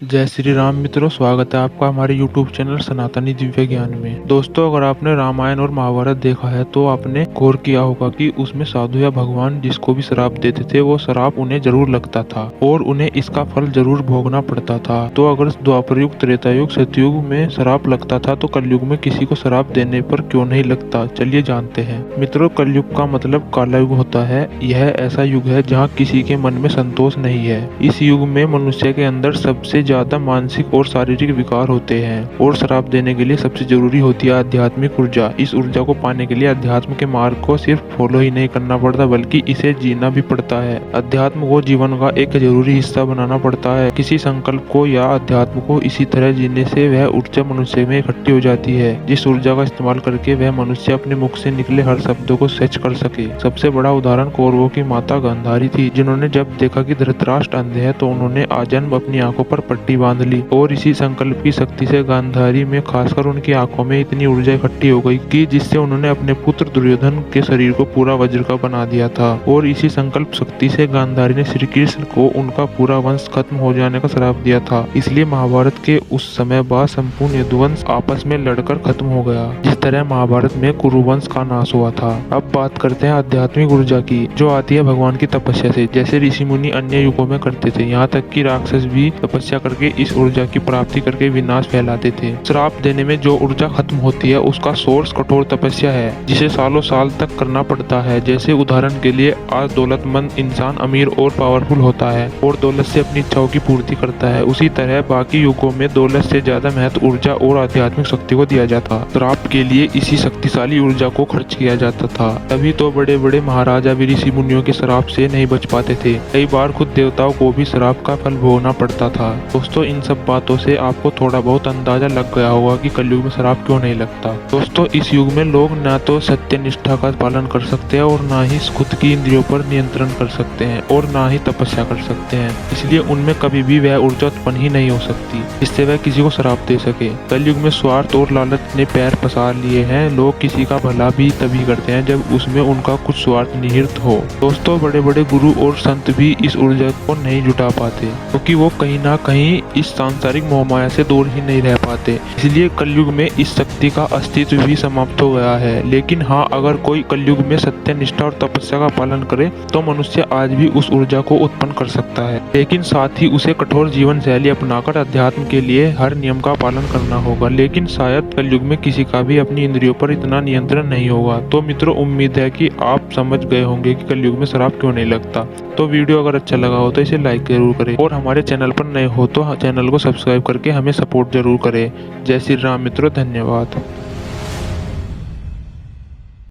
जय श्री राम मित्रों, स्वागत है आपका हमारे YouTube चैनल सनातनी दिव्य ज्ञान में। दोस्तों, अगर आपने रामायण और महाभारत देखा है तो आपने गौर किया होगा कि उसमें साधु या भगवान जिसको भी श्राप देते थे वो श्राप उन्हें जरूर लगता था और उन्हें इसका फल जरूर भोगना पड़ता था। तो अगर द्वापर युग, त्रेता युग, सतयुग में श्राप लगता था तो कलयुग में किसी को श्राप देने पर क्यों नहीं लगता, चलिए जानते हैं। मित्रों, कलयुग का मतलब काला युग होता है। यह ऐसा युग है जहाँ किसी के मन में संतोष नहीं है। इस युग में मनुष्य के अंदर सबसे ज्यादा मानसिक और शारीरिक विकार होते हैं और श्राप देने के लिए सबसे जरूरी होती है आध्यात्मिक ऊर्जा। इस ऊर्जा को पाने के लिए अध्यात्म के मार्ग को सिर्फ फॉलो ही नहीं करना पड़ता बल्कि इसे जीना भी पड़ता है। अध्यात्म को जीवन का एक जरूरी हिस्सा बनाना पड़ता है। किसी संकल्प को या अध्यात्म को इसी तरह जीने से वह ऊर्जा मनुष्य में इकट्ठी हो जाती है जिस ऊर्जा का इस्तेमाल करके वह मनुष्य अपने मुख से निकले हर शब्दों को सच कर सके। सबसे बड़ा उदाहरण कौरवों की माता गांधारी थी, जिन्होंने जब देखा कि धृतराष्ट्र अंधे है तो उन्होंने आजन्म अपनी आंखों पर पट्टी बांध ली और इसी संकल्प की शक्ति से गांधारी में खासकर उनकी आंखों में इतनी ऊर्जा इकट्ठी हो गई कि जिससे उन्होंने अपने पुत्र दुर्योधन के शरीर को पूरा वज्र का बना दिया था। और इसी संकल्प शक्ति से गांधारी ने श्री कृष्ण को उनका पूरा वंश खत्म हो जाने का श्राप दिया था। इसलिए महाभारत के उस समय बाद संपूर्ण यदुवंश आपस में लड़कर खत्म हो गया, जिस तरह महाभारत में कुरुवंश का नाश हुआ था। अब बात करते हैं आध्यात्मिक ऊर्जा की, जो आती है भगवान की तपस्या से, जैसे ऋषि मुनि अन्य युगों में करते थे। यहाँ तक कि राक्षस भी तपस्या करके इस ऊर्जा की प्राप्ति करके विनाश फैलाते थे। श्राप देने में जो ऊर्जा खत्म होती है उसका सोर्स कठोर तपस्या है, जिसे सालों साल तक करना पड़ता है। जैसे उदाहरण के लिए आज दौलतमंद इंसान अमीर और पावरफुल होता है और दौलत से अपनी इच्छाओं की पूर्ति करता है, उसी तरह बाकी युगों में दौलत से ज्यादा महत्व ऊर्जा और आध्यात्मिक शक्ति को दिया जाता। श्राप के लिए इसी शक्तिशाली ऊर्जा को खर्च किया जाता था। तभी तो बड़े बड़े महाराजा भी ऋषि मुनियों के श्राप से नहीं बच पाते थे। कई बार खुद देवताओं को भी श्राप का फल भोगना पड़ता था। दोस्तों, इन सब बातों से आपको थोड़ा बहुत अंदाजा लग गया होगा कि कलयुग में श्राप क्यों नहीं लगता। दोस्तों, इस युग में लोग न तो सत्य निष्ठा का पालन कर सकते हैं और ना ही खुद की इंद्रियों पर नियंत्रण कर सकते हैं और ना ही तपस्या कर सकते हैं। इसलिए उनमें कभी भी वह ऊर्जा उत्पन्न ही नहीं हो सकती जिससे वह किसी को श्राप दे सके। कलयुग में स्वार्थ और लालच ने पैर पसार लिए हैं। लोग किसी का भला भी तभी करते हैं जब उसमें उनका कुछ स्वार्थ निहित हो। दोस्तों, बड़े बड़े गुरु और संत भी इस ऊर्जा को नहीं जुटा पाते क्योंकि वो कहीं ना कहीं इस सांसारिक मोहमाया से दूर ही नहीं रह पाते। इसलिए कलयुग में इस शक्ति का अस्तित्व भी समाप्त हो गया है। लेकिन हाँ, अगर कोई कलयुग में सत्य निष्ठा और तपस्या का पालन करे तो मनुष्य आज भी उस ऊर्जा को उत्पन्न कर सकता है, लेकिन साथ ही उसे कठोर जीवन शैली अपनाकर अध्यात्म के लिए हर नियम का पालन करना होगा। लेकिन शायद कलयुग में किसी का भी अपनी इंद्रियों पर इतना नियंत्रण नहीं होगा। तो मित्रों, उम्मीद है कि आप समझ गए होंगे कि कलयुग में श्राप क्यों नहीं लगता। तो वीडियो अगर अच्छा लगा हो तो इसे लाइक जरूर करें और हमारे चैनल पर नए हो तो चैनल को सब्सक्राइब करके हमें सपोर्ट जरूर करें। जय श्री राम मित्रों, धन्यवाद।